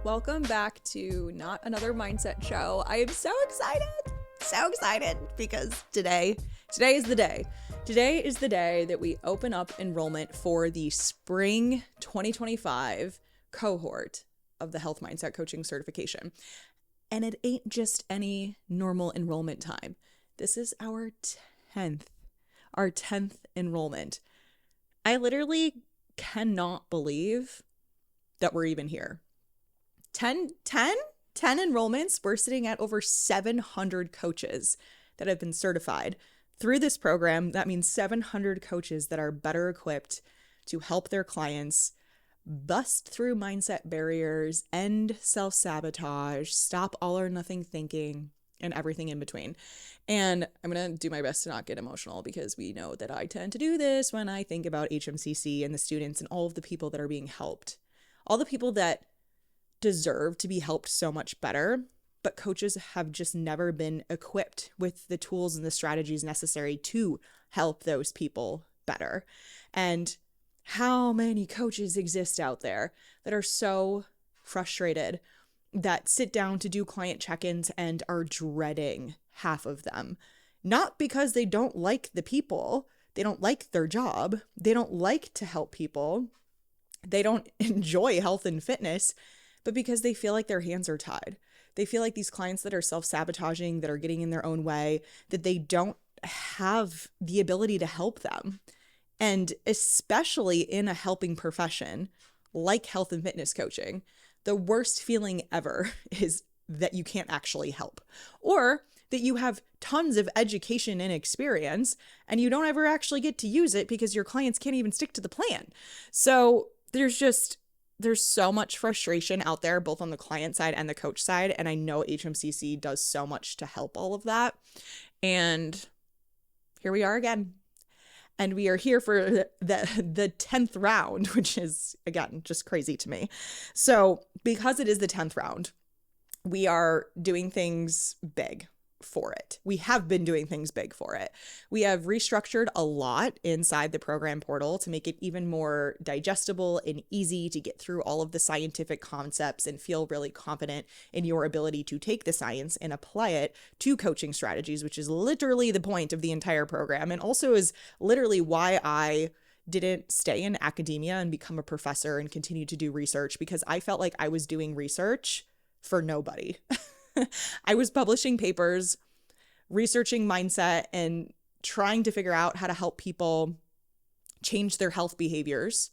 Welcome back to Not Another Mindset Show. I am so excited because today is the day. Today is the day that we open up enrollment for the spring 2025 cohort of the Health Mindset Coaching Certification. And it ain't just any normal enrollment time. This is our 10th enrollment. I literally cannot believe that we're even here. 10 enrollments. We're sitting at over 700 coaches that have been certified through this program. That means 700 coaches that are better equipped to help their clients bust through mindset barriers, end self-sabotage, stop all or nothing thinking, and everything in between. And I'm going to do my best to not get emotional because we know that I tend to do this when I think about HMCC and the students and all of the people that are being helped. All the people that deserve to be helped so much better, but coaches have just never been equipped with the tools and the strategies necessary to help those people better. And how many coaches exist out there that are so frustrated that sit down to do client check-ins and are dreading half of them? Not because they don't like the people, they don't like their job, they don't like to help people, they don't enjoy health and fitness, but because they feel like their hands are tied. They feel like these clients that are self-sabotaging, that are getting in their own way, that they don't have the ability to help them. And especially in a helping profession like health and fitness coaching, the worst feeling ever is that you can't actually help, or that you have tons of education and experience and you don't ever actually get to use it because your clients can't even stick to the plan. So there's so much frustration out there, both on the client side and the coach side. And I know HMCC does so much to help all of that. And here we are again. And we are here for the 10th round, which is, again, just crazy to me. So because it is the 10th round, we are doing things big for it. We have been doing things big for it. We have restructured a lot inside the program portal to make it even more digestible and easy to get through all of the scientific concepts and feel really confident in your ability to take the science and apply it to coaching strategies, which is literally the point of the entire program, and also is literally why I didn't stay in academia and become a professor and continue to do research, because I felt like I was doing research for nobody. I was publishing papers, researching mindset, and trying to figure out how to help people change their health behaviors.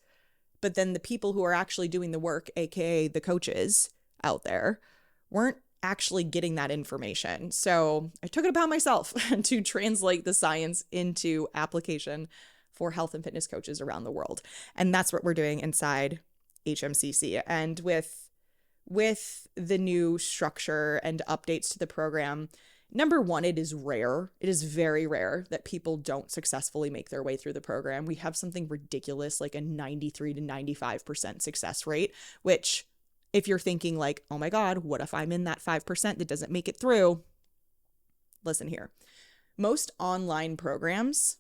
But then the people who are actually doing the work, aka the coaches out there, weren't actually getting that information. So I took it upon myself to translate the science into application for health and fitness coaches around the world. And that's what we're doing inside HMCC. And with the new structure and updates to the program, number one, it is rare. It is very rare that people don't successfully make their way through the program. We have something ridiculous like a 93 to 95% success rate, which if you're thinking like, oh my God, what if I'm in that 5% that doesn't make it through? Listen here. Most online programs,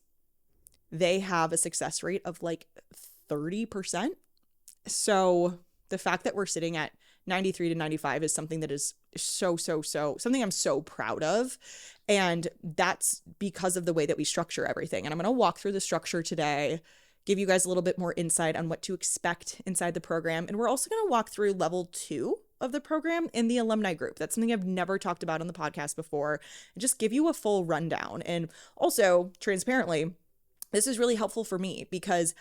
they have a success rate of like 30%. So the fact that we're sitting at 93 to 95 is something that is so something I'm so proud of. And that's because of the way that we structure everything. And I'm going to walk through the structure today, give you guys a little bit more insight on what to expect inside the program. And we're also going to walk through level 2 of the program in the alumni group. That's something I've never talked about on the podcast before, and just give you a full rundown. And also, transparently, this is really helpful for me because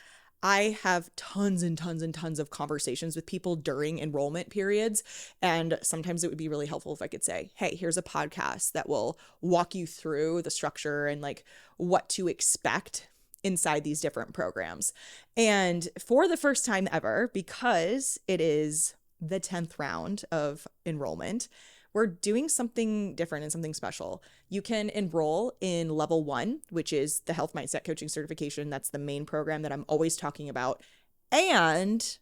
I have tons and tons of conversations with people during enrollment periods. And sometimes it would be really helpful if I could say, hey, here's a podcast that will walk you through the structure and like what to expect inside these different programs. And for the first time ever, because it is the 10th round of enrollment, we're doing something different and something special. You can enroll in level 1, which is the Health Mindset Coaching Certification. That's the main program that I'm always talking about. And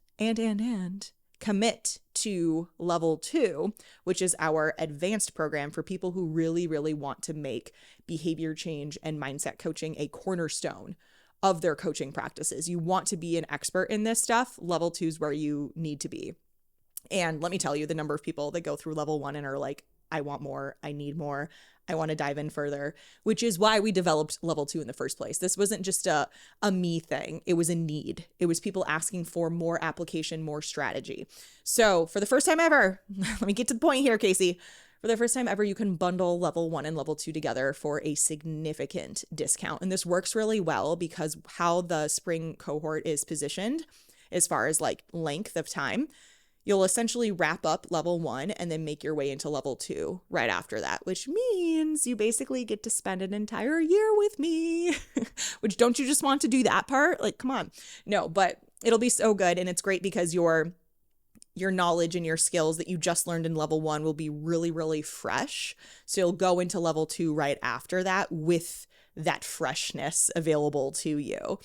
commit to level 2, which is our advanced program for people who really want to make behavior change and mindset coaching a cornerstone of their coaching practices. You want to be an expert in this stuff. Level 2 is where you need to be. And let me tell you, the number of people that go through level 1 and are like, I want more, I need more, I want to dive in further, which is why we developed level 2 in the first place. This wasn't just a me thing. It was a need. It was people asking for more application, more strategy. So for the first time ever, let me get to the point here, Kasey. For the first time ever, you can bundle level 1 and level 2 together for a significant discount. And this works really well because how the spring cohort is positioned as far as like length of time, you'll essentially wrap up level 1 and then make your way into level 2 right after that, which means you basically get to spend an entire year with me, which don't you just want to do that part? Like, come on. No, but it'll be so good. And it's great because your knowledge and your skills that you just learned in level 1 will be really, really fresh. So you'll go into level 2 right after that with that freshness available to you.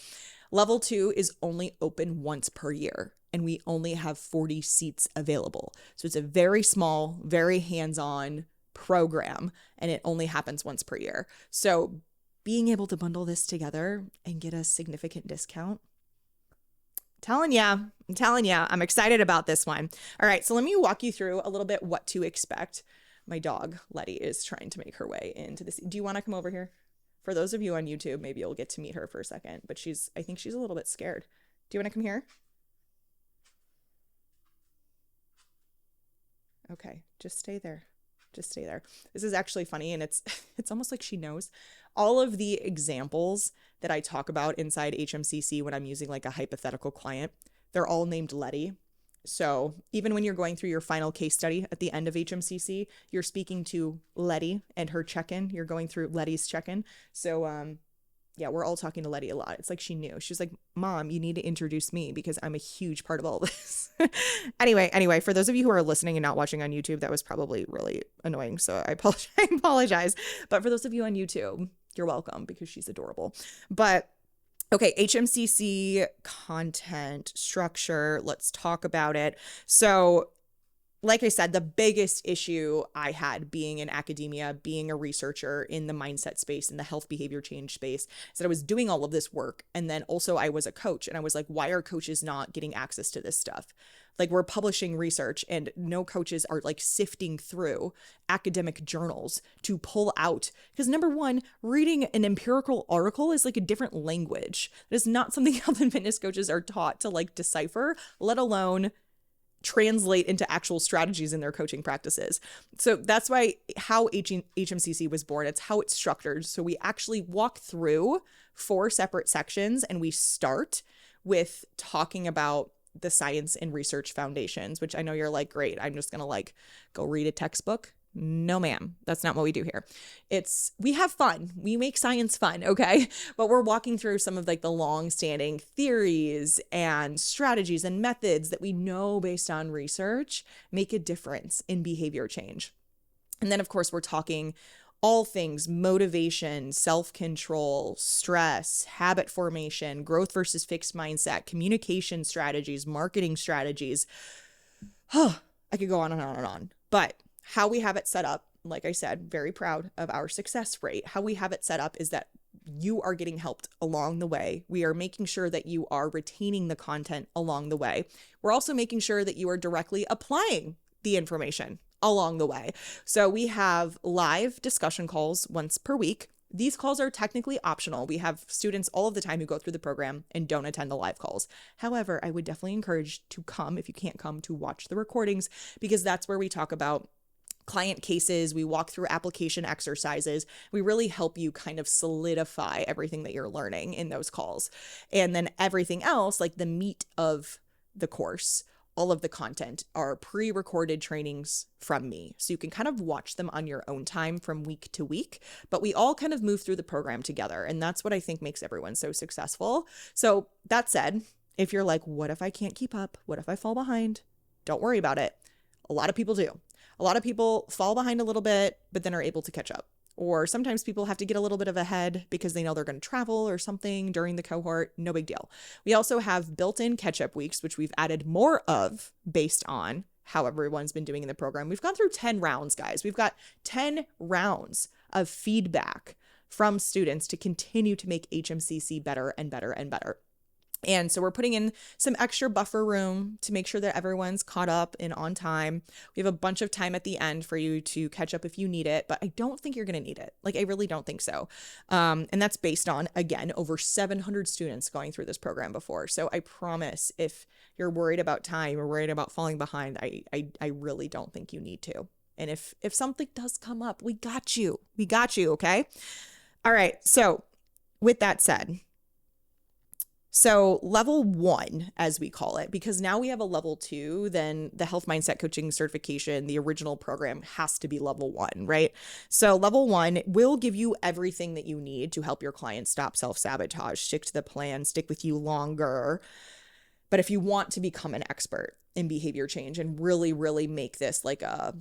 Level 2 is only open once per year, and we only have 40 seats available. So it's a very small, very hands-on program, and it only happens once per year. So being able to bundle this together and get a significant discount, I'm telling ya, I'm excited about this one. All right, so let me walk you through a little bit what to expect. My dog, Letty, is trying to make her way into this. Do you want to come over here? For those of you on YouTube, maybe you'll get to meet her for a second, but I think she's a little bit scared. Do you want to come here? Okay, just stay there. Just stay there. This is actually funny, and it's almost like she knows. All of the examples that I talk about inside HMCC when I'm using like a hypothetical client, they're all named Letty. So even when you're going through your final case study at the end of HMCC, you're speaking to Letty and her check-in. You're going through Letty's check-in. So yeah, we're all talking to Letty a lot. It's like she knew. She was like, Mom, you need to introduce me because I'm a huge part of all this. Anyway, for those of you who are listening and not watching on YouTube, that was probably really annoying. So I apologize. But for those of you on YouTube, you're welcome because she's adorable. But okay, HMCC content structure, let's talk about it. So like I said, the biggest issue I had being in academia, being a researcher in the mindset space, in the health behavior change space, is that I was doing all of this work. And then also I was a coach, and I was like, why are coaches not getting access to this stuff? Like, we're publishing research and no coaches are like sifting through academic journals to pull out. Because number one, reading an empirical article is like a different language. It is not something health and fitness coaches are taught to like decipher, let alone translate into actual strategies in their coaching practices. So that's why how HMCC was born. It's how it's structured. So we actually walk through 4 separate sections, and we start with talking about the science and research foundations, which I know you're like, great, I'm just going to like go read a textbook. No, ma'am. That's not what we do here. We have fun. We make science fun. Okay. But we're walking through some of like the long-standing theories and strategies and methods that we know based on research make a difference in behavior change. And then of course we're talking all things motivation, self-control, stress, habit formation, growth versus fixed mindset, communication strategies, marketing strategies. I could go on and on and on, but how we have it set up, like I said, very proud of our success rate. How we have it set up is that you are getting helped along the way. We are making sure that you are retaining the content along the way. We're also making sure that you are directly applying the information along the way. So we have live discussion calls once per week. These calls are technically optional. We have students all of the time who go through the program and don't attend the live calls. However, I would definitely encourage to come, if you can't come, to watch the recordings, because that's where we talk about client cases, we walk through application exercises, we really help you kind of solidify everything that you're learning in those calls. And then everything else, like the meat of the course, all of the content are pre-recorded trainings from me. So you can kind of watch them on your own time from week to week, but we all kind of move through the program together. And that's what I think makes everyone so successful. So that said, if you're like, what if I can't keep up? What if I fall behind? Don't worry about it. A lot of people do. A lot of people fall behind a little bit, but then are able to catch up. Or sometimes people have to get a little bit of ahead because they know they're going to travel or something during the cohort. No big deal. We also have built-in catch-up weeks, which we've added more of based on how everyone's been doing in the program. We've gone through 10 rounds, guys. We've got 10 rounds of feedback from students to continue to make HMCC better and better and better. And so we're putting in some extra buffer room to make sure that everyone's caught up and on time. We have a bunch of time at the end for you to catch up if you need it, but I don't think you're going to need it. Like, I really don't think so. And that's based on, again, over 700 students going through this program before. So I promise, if you're worried about time or worried about falling behind, I really don't think you need to. And if something does come up, we got you. We got you, okay? All right. So with that said, so level 1, as we call it, because now we have a level 2, then the health mindset coaching certification, the original program, has to be level 1, right? So level 1 will give you everything that you need to help your clients stop self-sabotage, stick to the plan, stick with you longer. But if you want to become an expert in behavior change and really, really make this like a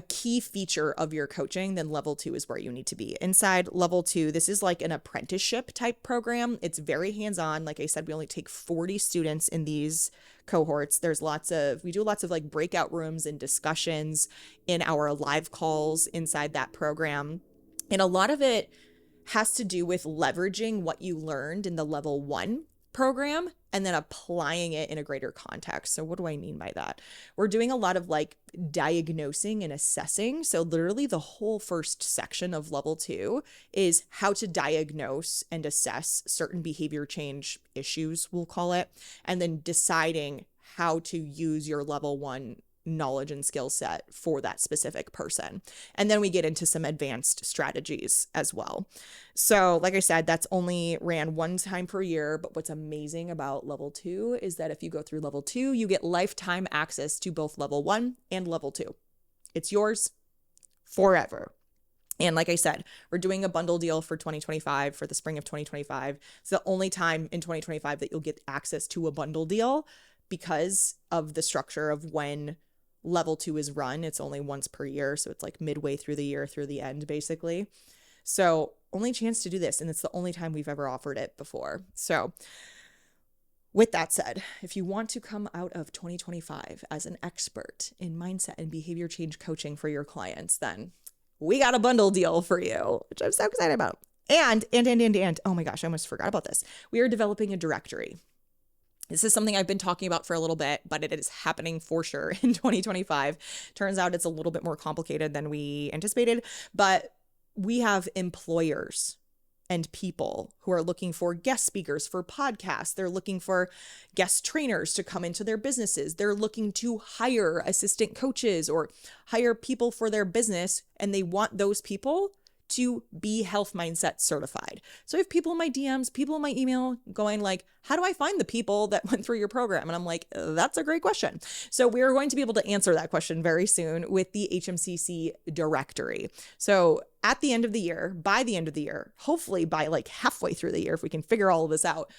key feature of your coaching, then level 2 is where you need to be. Inside level 2, this is like an apprenticeship type program. It's very hands-on. Like I said, we only take 40 students in these cohorts. We do lots of like breakout rooms and discussions in our live calls inside that program. And a lot of it has to do with leveraging what you learned in the level 1 program and then applying it in a greater context. So what do I mean by that? We're doing a lot of like diagnosing and assessing. So literally the whole first section of level 2 is how to diagnose and assess certain behavior change issues, we'll call it, and then deciding how to use your level 1 knowledge and skill set for that specific person. And then we get into some advanced strategies as well. So like I said, that's only ran one time per year. But what's amazing about level 2 is that if you go through level 2, you get lifetime access to both level 1 and level 2. It's yours forever. And like I said, we're doing a bundle deal for 2025, for the spring of 2025. It's the only time in 2025 that you'll get access to a bundle deal because of the structure of when level 2 is run. It's only once per year. So it's like midway through the year, through the end, basically. So only chance to do this. And it's the only time we've ever offered it before. So with that said, if you want to come out of 2025 as an expert in mindset and behavior change coaching for your clients, then we got a bundle deal for you, which I'm so excited about. And, oh my gosh, I almost forgot about this. We are developing a directory. This is something I've been talking about for a little bit, but it is happening for sure in 2025. Turns out it's a little bit more complicated than we anticipated, but we have employers and people who are looking for guest speakers for podcasts. They're looking for guest trainers to come into their businesses. They're looking to hire assistant coaches or hire people for their business, and they want those people to be health mindset certified. So I have people in my DMs, people in my email going like, how do I find the people that went through your program? And I'm like, that's a great question. So we are going to be able to answer that question very soon with the HMCC directory. So at the end of the year, by the end of the year, hopefully by like halfway through the year, if we can figure all of this out,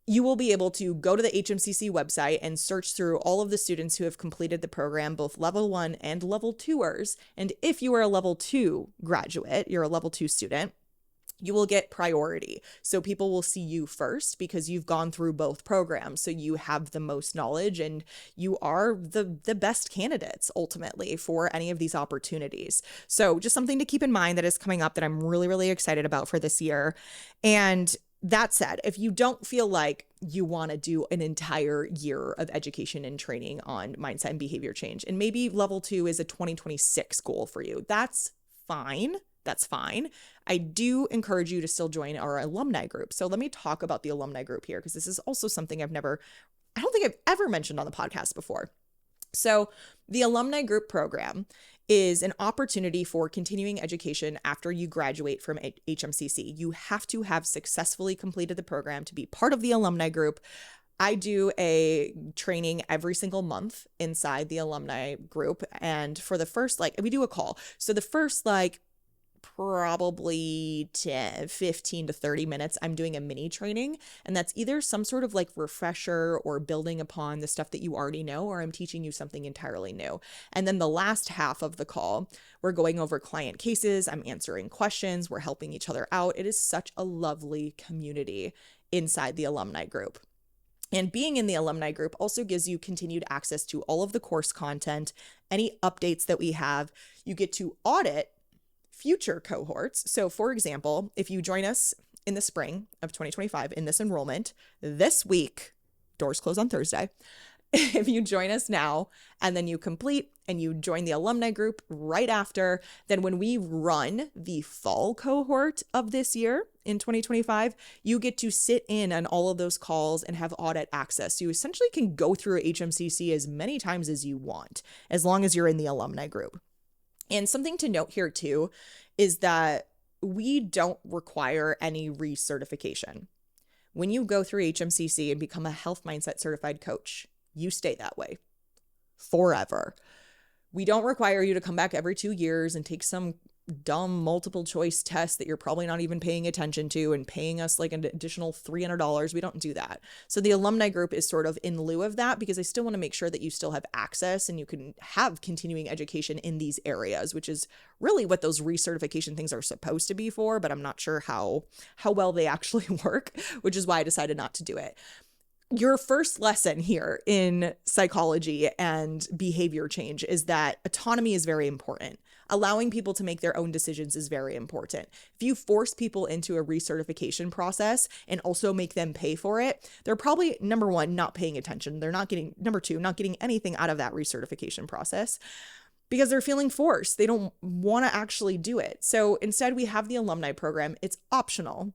you will be able to go to the HMCC website and search through all of the students who have completed the program, both level 1 and level 2ers. And if you are a level 2 graduate, you're a level 2 student, you will get priority. So people will see you first because you've gone through both programs. So you have the most knowledge and you are the best candidates ultimately for any of these opportunities. So just something to keep in mind that is coming up that I'm really, really excited about for this year. And that said, if you don't feel like you want to do an entire year of education and training on mindset and behavior change, and maybe level 2 is a 2026 goal for you, that's fine. That's fine. I do encourage you to still join our alumni group. So let me talk about the alumni group here, because this is also something I don't think I've ever mentioned on the podcast before. So the alumni group program is an opportunity for continuing education after you graduate from HMCC. You have to have successfully completed the program to be part of the alumni group. I do a training every single month inside the alumni group. And for the first, we do a call. So the first, probably 15 to 30 minutes, I'm doing a mini training, and that's either some sort of refresher or building upon the stuff that you already know, or I'm teaching you something entirely new. And then the last half of the call, we're going over client cases, I'm answering questions, we're helping each other out. It is such a lovely community inside the alumni group. And being in the alumni group also gives you continued access to all of the course content, any updates that we have. You get to audit future cohorts. So for example, if you join us in the spring of 2025 in this enrollment this week. Doors close on Thursday. If you join us now and then you complete and you join the alumni group right after, then when we run the fall cohort of this year in 2025, you get to sit in on all of those calls and have audit access. You essentially can go through HMCC as many times as you want, as long as you're in the alumni group. And something to note here too is that we don't require any recertification. When you go through HMCC and become a health mindset certified coach, you stay that way forever. We don't require you to come back every 2 years and take some dumb multiple choice test that you're probably not even paying attention to and paying us like an additional $300. We don't do that. So the alumni group is sort of in lieu of that, because I still want to make sure that you still have access and you can have continuing education in these areas, which is really what those recertification things are supposed to be for, but I'm not sure how well they actually work, which is why I decided not to do it. Your first lesson here in psychology and behavior change is that autonomy is very important. Allowing people to make their own decisions is very important. If you force people into a recertification process and also make them pay for it, they're probably, number one, not paying attention. They're not getting, number two, not getting anything out of that recertification process because they're feeling forced. They don't want to actually do it. So instead, we have the alumni program. It's optional.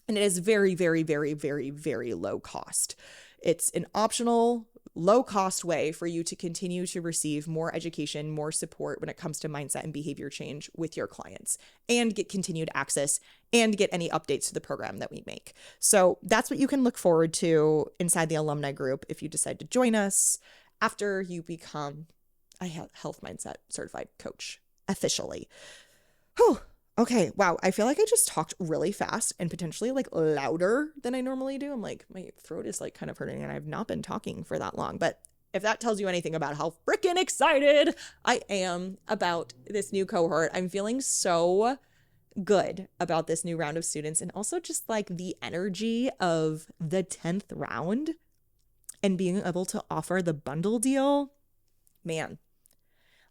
And it is very, very, very, very, very low cost. It's an optional, low cost way for you to continue to receive more education, more support when it comes to mindset and behavior change with your clients, and get continued access and get any updates to the program that we make. So that's what you can look forward to inside the alumni group if you decide to join us after you become a health mindset certified coach officially. Whew. Okay, wow, I feel like I just talked really fast and potentially like louder than I normally do. I'm like, my throat is like kind of hurting and I've not been talking for that long. But if that tells you anything about how freaking excited I am about this new cohort, I'm feeling so good about this new round of students, and also just like the energy of the 10th round and being able to offer the bundle deal. Man,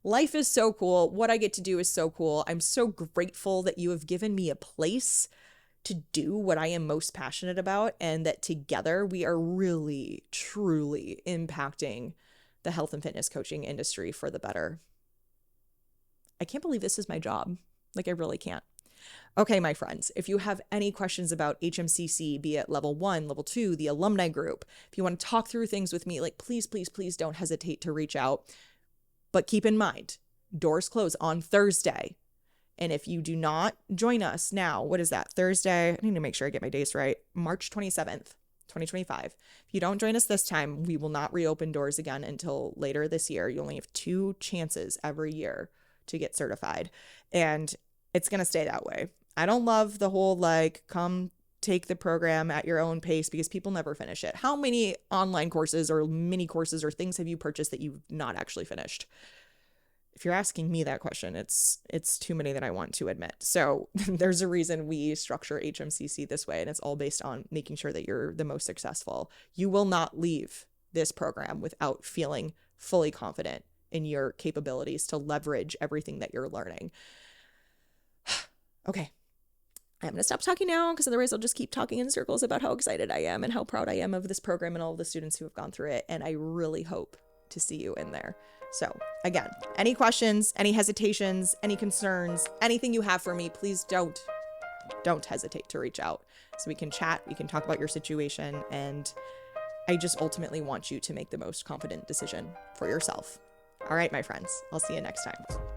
life is so cool. What I get to do is so cool. I'm so grateful that you have given me a place to do what I am most passionate about, and that together we are really, truly impacting the health and fitness coaching industry for the better. I can't believe this is my job. Like, I really can't. Okay, my friends, if you have any questions about HMCC, be it level 1, level 2, the alumni group, if you want to talk through things with me, like please, please, please don't hesitate to reach out. But keep in mind, doors close on Thursday. And if you do not join us now, what is that? Thursday, I need to make sure I get my dates right. March 27th, 2025. If you don't join us this time, we will not reopen doors again until later this year. You only have 2 chances every year to get certified. And it's going to stay that way. I don't love the whole like, come take the program at your own pace, because people never finish it. How many online courses or mini courses or things have you purchased that you've not actually finished? If you're asking me that question, it's too many that I want to admit. So there's a reason we structure HMCC this way, and it's all based on making sure that you're the most successful. You will not leave this program without feeling fully confident in your capabilities to leverage everything that you're learning. Okay. I'm going to stop talking now, because otherwise I'll just keep talking in circles about how excited I am and how proud I am of this program and all of the students who have gone through it. And I really hope to see you in there. So again, any questions, any hesitations, any concerns, anything you have for me, please don't hesitate to reach out so we can chat. We can talk about your situation. And I just ultimately want you to make the most confident decision for yourself. All right, my friends, I'll see you next time.